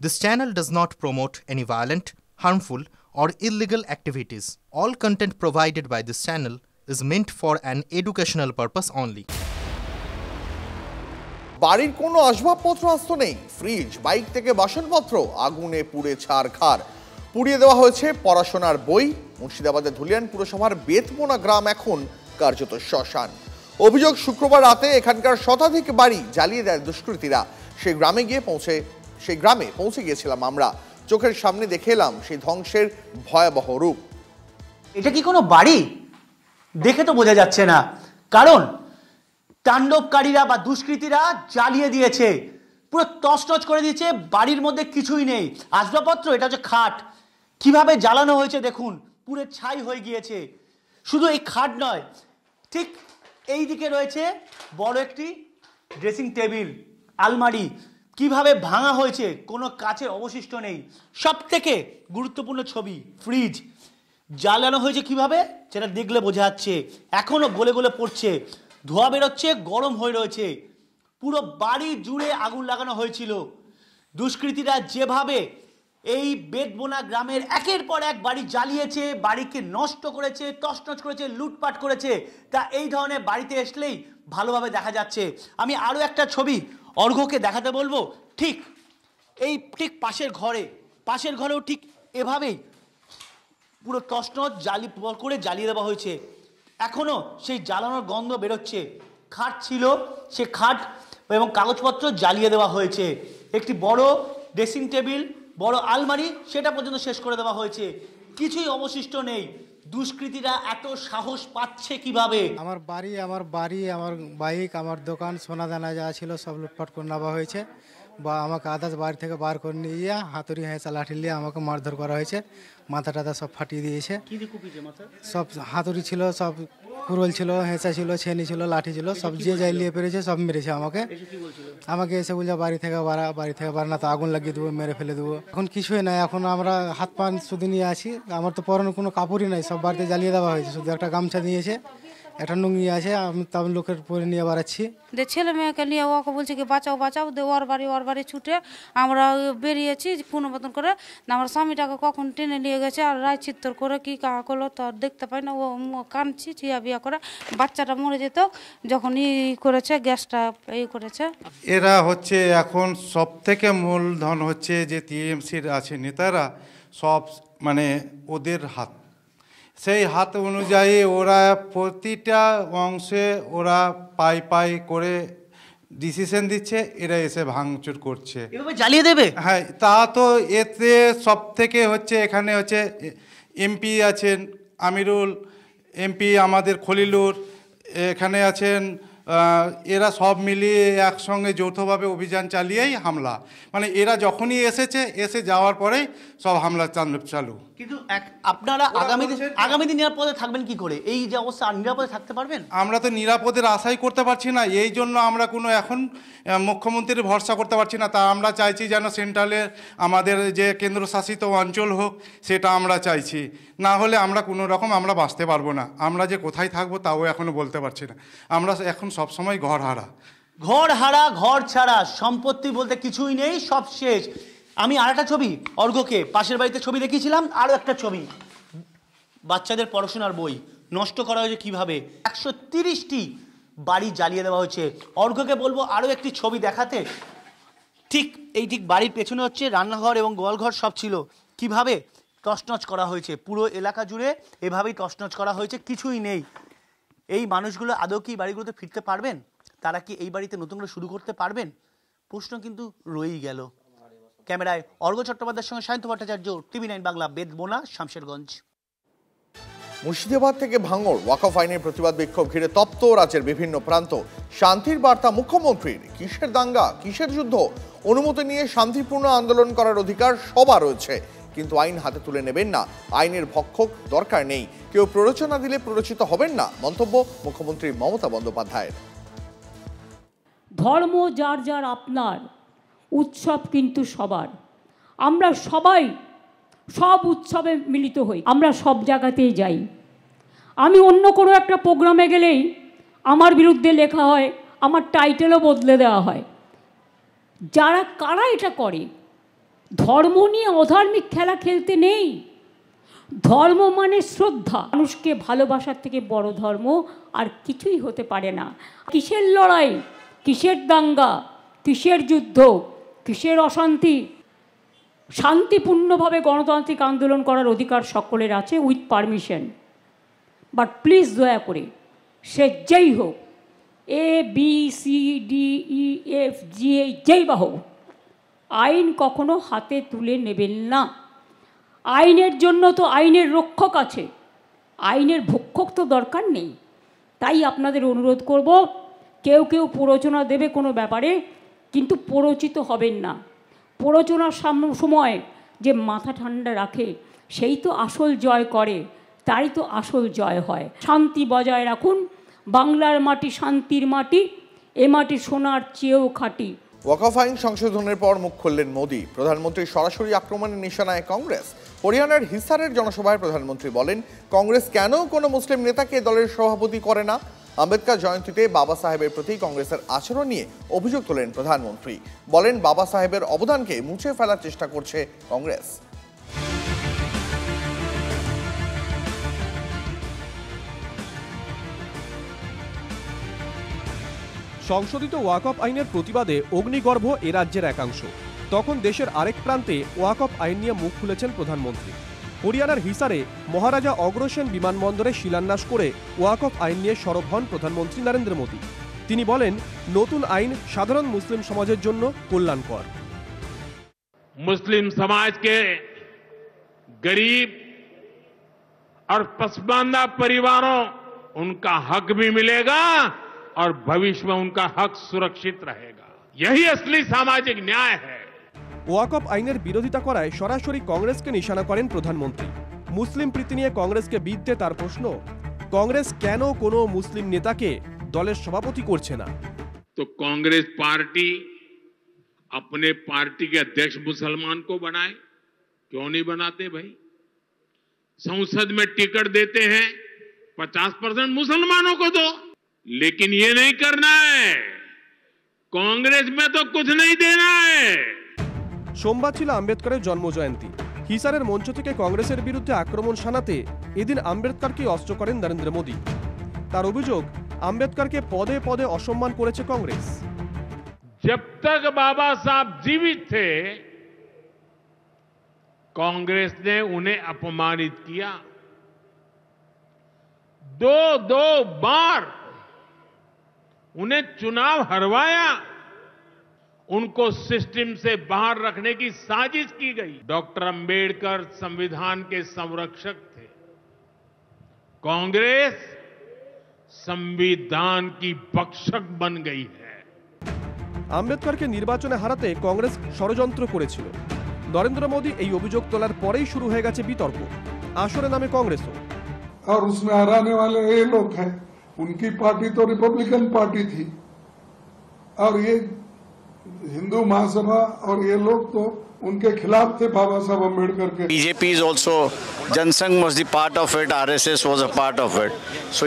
This channel does not promote any violent, harmful, or illegal activities. All content provided by this channel is meant for an educational purpose only. বাড়ির কোনো আসবাবপত্র আস্ত নেই, fridge, bike থেকে বাসনপত্র আগুনে পুড়ে ছারখার। পুড়িয়ে দেওয়া হয়েছে পড়াশোনার বই। মুর্শিদাবাদের ধুলিয়ান পুরসভার বেতমোনা গ্রাম এখন কার্যত শ্মশান। অভিযোগ, শুক্রবার রাতে এখানকার শতাধিক বাড়ি জ্বালিয়ে দেয় দুষ্কৃতীরা। সেই গ্রামে পৌঁছে গিয়েছিলাম আমরা। চোখের সামনে দেখে এলাম সেই ধ্বংসের ভয়াবহ রূপ। এটা কি কোনো বাড়ি? দেখে তো বোঝা যাচ্ছে না, কারণ তাণ্ডবকারীরা বা দুষ্কৃতীরা জ্বালিয়ে দিয়েছে, পুরো তছনছ করে দিয়েছে। বাড়ির মধ্যে কিছুই নেই, আসবাবপত্র, এটা হচ্ছে খাট। কিভাবে জ্বালানো হয়েছে দেখুন, পুরো ছাই হয়ে গিয়েছে। শুধু এই খাট নয়, ঠিক এই দিকে রয়েছে বড় একটি ড্রেসিং টেবিল, আলমারি। কিভাবে ভাঙা হয়েছে, কোনো কাচের অবশিষ্ট নেই। সব থেকে গুরুত্বপূর্ণ ছবি, ফ্রিজ জ্বালানো হয়েছে কিভাবে, সেটা দেখলে বোঝা যাচ্ছে। এখনো গলে গলে পড়ছে, ধোঁয়া বেরোচ্ছে, গরম হয়ে রয়েছে। পুরো বাড়ি জুড়ে আগুন লাগানো হয়েছিল। দুষ্কৃতীরা যেভাবে এই বেতবোনা গ্রামের একের পর এক বাড়ি জ্বালিয়েছে, বাড়িকে নষ্ট করেছে, তছনছ করেছে, লুটপাট করেছে, তা এই ধরনের বাড়িতে আসলেই ভালোভাবে দেখা যাচ্ছে। আমি আরও একটা ছবি অর্ঘ্যকে দেখাতে বলবো। ঠিক পাশের ঘরেও ঠিক এভাবেই পুরো তছনছ করে জ্বালিয়ে দেওয়া হয়েছে। এখনো সেই জ্বালানোর গন্ধ বেরোচ্ছে। খাট ছিল, সে খাট এবং কাগজপত্র জ্বালিয়ে দেওয়া হয়েছে। একটি বড় ড্রেসিং টেবিল, বড় আলমারি, সেটা পর্যন্ত শেষ করে দেওয়া হয়েছে। কিছুই অবশিষ্ট নেই। দুষ্কৃতীরা এত সাহস পাচ্ছে কিভাবে? আমার বাড়ি, আমার বাইক, আমার দোকান, সোনা দানা যা ছিল সব লুটপাট করে নেওয়া হয়েছে। বা আমাকে আদার্স বাড়ি থেকে বার করে নিয়ে গিয়ে হাতুড়ি হেঁচা লাঠি নিয়ে আমাকে মারধর করা হয়েছে। মাথা টাথা সব ফাটিয়ে দিয়েছে। সব হাতুড়ি ছিল, সব কুরল ছিল, হেঁচা ছিল, ছেনি ছিল, লাঠি ছিল, সব যে যাই নিয়ে পেরেছে সব মেরেছে আমাকে এসে বলছে বাড়ি থেকে বার না তো আগুন লাগিয়ে দেবো, মেরে ফেলে দেবো। এখন কিছুই নাই, এখন আমরা হাত পা শুধু নিয়ে আছি। আমার তো পরনে কোনো কাপড়ই নাই, সব বাড়িতে জ্বালিয়ে দেওয়া হয়েছে। শুধু একটা গামছা দিয়েছে, একটা নুঙ্গি আছে, আমি তার লোকের পরে নিয়ে বেড়াচ্ছি। ছেলে মেয়েকে নিয়ে ওকে বলছে কি বাঁচাও, ওর বাড়ি ছুটে আমরা বেরিয়েছি কোনো মতন করে। আমার স্বামীটাকে কখন টেনে নিয়ে গেছে আর রায় চিত্তর করে কি কাহা করলো তো দেখতে পাই না। ও কাঁদছি চিয়া বিয়া করে, বাচ্চাটা মরে যেত যখন করেছে, গ্যাসটা করেছে। এরা হচ্ছে এখন সব থেকে মূলধন হচ্ছে যে টিএমসির আছে নেতারা, সব মানে ওদের হাত। সেই হাত অনুযায়ী ওরা প্রতিটা অংশে ওরা পাই করে ডিসিশন দিচ্ছে, এরা এসে ভাঙচুর করছে, এভাবে জ্বালিয়ে দেবে। হ্যাঁ, তা তো এতে সব থেকে হচ্ছে এখানে হচ্ছে এমপি আছেন আমিরুল, এমপি আমাদের খলিলুর, এখানে আছেন, এরা সব মিলিয়ে একসঙ্গে যৌথভাবে অভিযান চালিয়েই হামলা। মানে এরা যখনই এসে যাওয়ার পরেই সব হামলা চালু। কিন্তু আপনারা আগামী দিন নিরাপদে থাকবেন কি করে? এই যে অবস্থা, নিরাপদে থাকতে পারবেন? আমরা তো নিরাপদের আশাই করতে পারছি না। এই জন্য আমরা কোনো এখন মুখ্যমন্ত্রীর ভরসা করতে পারছি না। তা আমরা চাইছি যেন সেন্ট্রালের আমাদের যে কেন্দ্রশাসিত অঞ্চল হোক, সেটা আমরা চাইছি। না হলে আমরা কোনো রকম আমরা বাঁচতে পারবো না। আমরা যে কোথায় থাকবো তাও এখনো বলতে পারছি না। আমরা এখন সবসময় ঘর হারা, ঘর ছাড়া, সম্পত্তি বলতে কিছুই নেই, সব শেষ। আমি আর একটা ছবি অর্ঘ্যকে পাশের বাড়িতে ছবি দেখিয়েছিলাম, আরও একটা ছবি, বাচ্চাদের পড়াশোনার বই নষ্ট করা হয়েছে কিভাবে। 130টি বাড়ি জ্বালিয়ে দেওয়া হয়েছে। অর্ঘ্যকে বলবো আরও একটি ছবি দেখাতে। ঠিক বাড়ির পেছনে হচ্ছে রান্নাঘর এবং গোয়ালঘর, সব ছিল। কিভাবে তছনছ করা হয়েছে, পুরো এলাকা জুড়ে এভাবেই তছনছ করা হয়েছে, কিছুই নেই। এই মানুষগুলো আদৌ কি বাড়িগুলোতে ফিরতে পারবেন? তারা কি এই বাড়িতে নতুন করে শুরু করতে পারবেন? প্রশ্ন কিন্তু রয়েই গেল। ক্যামেরায় অর্ঘ্য চট্টোপাধ্যায়ের সঙ্গে সায়ন্ত ভট্টাচার্য, TV9 বাংলা, বেতবোনা, শামশেরগঞ্জ। মুর্শিদাবাদ থেকে ভাঙড় ওয়াকফ আইনের প্রতিবাদ বিক্ষোভ ঘিরে তপ্ত রাজ্যের বিভিন্ন প্রান্ত। শান্তির বার্তা মুখ্যমন্ত্রীর, কিসের দাঙ্গা, কিসের যুদ্ধ? অনুমতি নিয়ে শান্তিপূর্ণ আন্দোলন করার অধিকার সবার রয়েছে, কিন্তু আইন হাতে তুলে নেবেন না। আইনের ভক্ষক দরকার নেই, কেউ প্ররোচনা দিলে প্ররোচিত হবেন না। মন্তব্য মুখ্যমন্ত্রী মমতা বন্দ্যোপাধ্যায়ের। ধর্ম যার যার আপনার, উৎসব কিন্তু সবার। আমরা সবাই সব উৎসবে মিলিত হই, আমরা সব জায়গাতেই যাই। আমি অন্য কোনো একটা প্রোগ্রামে গেলেই আমার বিরুদ্ধে লেখা হয়, আমার টাইটেলও বদলে দেওয়া হয়। কারা এটা করে ধর্ম নিয়ে অধার্মিক খেলা খেলতে নেই। ধর্ম মানে শ্রদ্ধা। মানুষকে ভালোবাসার থেকে বড় ধর্ম আর কিছুই হতে পারে না। কিসের লড়াই, কিসের দাঙ্গা, কিসের যুদ্ধ, কিসের অশান্তি? শান্তিপূর্ণভাবে গণতান্ত্রিক আন্দোলন করার অধিকার সকলের আছে উইথ পারমিশন। বাট প্লিজ দয়া করে সে যেই হোক, ABCDEF যেই বা হোক, আইন কখনো হাতে তুলে নেবেন না। আইনের জন্য তো আইনের রক্ষক আছে, আইনের ভক্ষক তো দরকার নেই। তাই আপনাদের অনুরোধ করব, কেউ কেউ প্ররোচনা দেবে কোনো ব্যাপারে, কিন্তু প্ররোচিত হবেন না। প্ররোচনার সময় যে মাথা ঠান্ডা রাখে সেই তো আসল জয় করে, তাই তো আসল জয় হয়। শান্তি বজায় রাখুন। বাংলার মাটি শান্তির মাটি, এ মাটি সোনার চেয়েও খাঁটি। ওয়াকফ আইন সংশোধনের পর মুখ খুললেন মোদি। প্রধানমন্ত্রীর সরাসরি আক্রমণের নিশানায় কংগ্রেস। হরিয়ানার হিসারের জনসভায় প্রধানমন্ত্রী বলেন, কংগ্রেস কেন কোনো মুসলিম নেতাকে দলের সভাপতি করে না। আম্বেদকর জয়ন্তীতে বাবা সাহেবের প্রতি কংগ্রেসের আচরণ নিয়ে অভিযোগ তোলেন প্রধানমন্ত্রী। বলেন, বাবা সাহেবের অবদানকে মুছে ফেলার চেষ্টা করছে কংগ্রেস। সংশোধিত ওয়াকফ আইনের প্রতিবাদে অগ্নিগর্ভ এ রাজ্যের একাংশ। তখন দেশের আরেক প্রান্তে ওয়াকফ আইন নিয়ে মুখ খুলেছেন প্রধানমন্ত্রী। হরিয়ানার হিসারে মহারাজা অগ্রসেন বিমানবন্দরে শিলান্যাস করে ওয়াকফ আইন নিয়ে সরব হন প্রধানমন্ত্রী নরেন্দ্র মোদী। তিনি বলেন, নতুন আইন সাধারণ মুসলিম সমাজের জন্য কল্যাণকর। मुस्लिम समाज के गरीब और पसमानदा परिवारों उनका हक भी मिलेगा और भविष्य में उनका हक सुरक्षित रहेगा। यही असली सामाजिक न्याय है। ওয়াকফ আইনের বিরোধিতা করায় সরাসরি কংগ্রেসকে নিশানা করেন প্রধানমন্ত্রী। মুসলিম প্রীতি নিয়ে কংগ্রেসকে বিদ্ধে তার প্রশ্ন, কংগ্রেস কেন কোনো মুসলিম নেতাকে দলের সভাপতি করছে না। तो कांग्रेस पार्टी अपने पार्टी के अध्यक्ष मुसलमान को बनाए, क्यों नहीं बनाते भाई? संसद में टिकट देते हैं 50% मुसलमानों को दो, लेकिन ये नहीं करना है। कांग्रेस में तो कुछ नहीं देना है। সোমবার ছিল আম্বেদকরের জন্মজয়ন্তী। হিসারের মঞ্চ থেকে কংগ্রেসের বিরুদ্ধে আক্রমণ শানাতে এদিন আম্বেদকরকে অস্ত্র করেন নরেন্দ্র মোদী। তার অভিযোগ, আম্বেদকরকে পদে পদে অসম্মান করেছে কংগ্রেস। जब तक बाबा साहब जीवित थे, कांग्रेस ने उन्हें अपमानित किया। दो बार उन्हें चुनाव हरवाया। उनको सिस्टम से बाहर रखने की साजिश की गई। डॉक्टर अंबेडकर संविधान के संरक्षक थे। कांग्रेस संविधान की भक्षक बन गई है। আম্বেদকরকে নির্বাচনে হারাতে কংগ্রেস ষড়যন্ত্র করেছিল। নরেন্দ্র মোদী এই অভিযোগ তোলার পরেই শুরু হয়ে গেছে বিতর্ক। আসরে নামে কংগ্রেসও। और उसमें हराने वाले ये लोग हैं। उनकी पार्टी तो रिपब्लिकन पार्टी थी और ये हिंदू महासभा और ये लोग तो उनके खिलाफ थे बाबा साहब अम्बेडकर के। BJP is also, Jansangh was the part of it, RSS was a part of it, so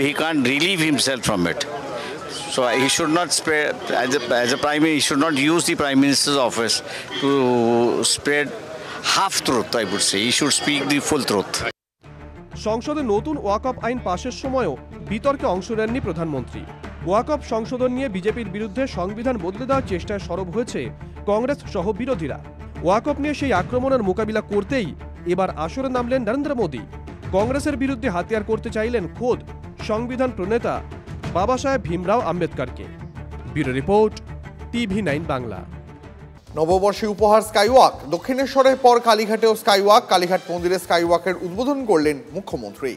he can't relieve himself from it. So he should not spread, as a prime minister, he should not use the prime minister's office to spread half truth. I would say he should speak the full truth. সংসদে নতুন ওয়াকফ আইন পাশের সময়ও বিতর্কে অংশ নেননি প্রধানমন্ত্রী। ওয়াকফ সংশোধন নিয়ে বিজেপির বিরুদ্ধে সংবিধান বদলে দেওয়ার চেষ্টায় সরব হয়েছে কংগ্রেস সহ বিরোধীরা। ওয়াকফ নিয়ে সেই আক্রমণের মোকাবিলা করতেই এবার আসরে নামলেন নরেন্দ্র মোদী। কংগ্রেসের বিরুদ্ধে হাতিয়ার করতে চাইলেন খোদ সংবিধান প্রণেতা বাবা সাহেব ভীমরাও আম্বেদকরকে। Bureau report, TV9 Bangla. নববর্ষে উপহার স্কাইওয়াক। দক্ষিণেশ্বরের পর কালীঘাটেও স্কাইওয়াক। কালীঘাট মন্দিরে স্কাইওয়াকের উদ্বোধন করলেন মুখ্যমন্ত্রী।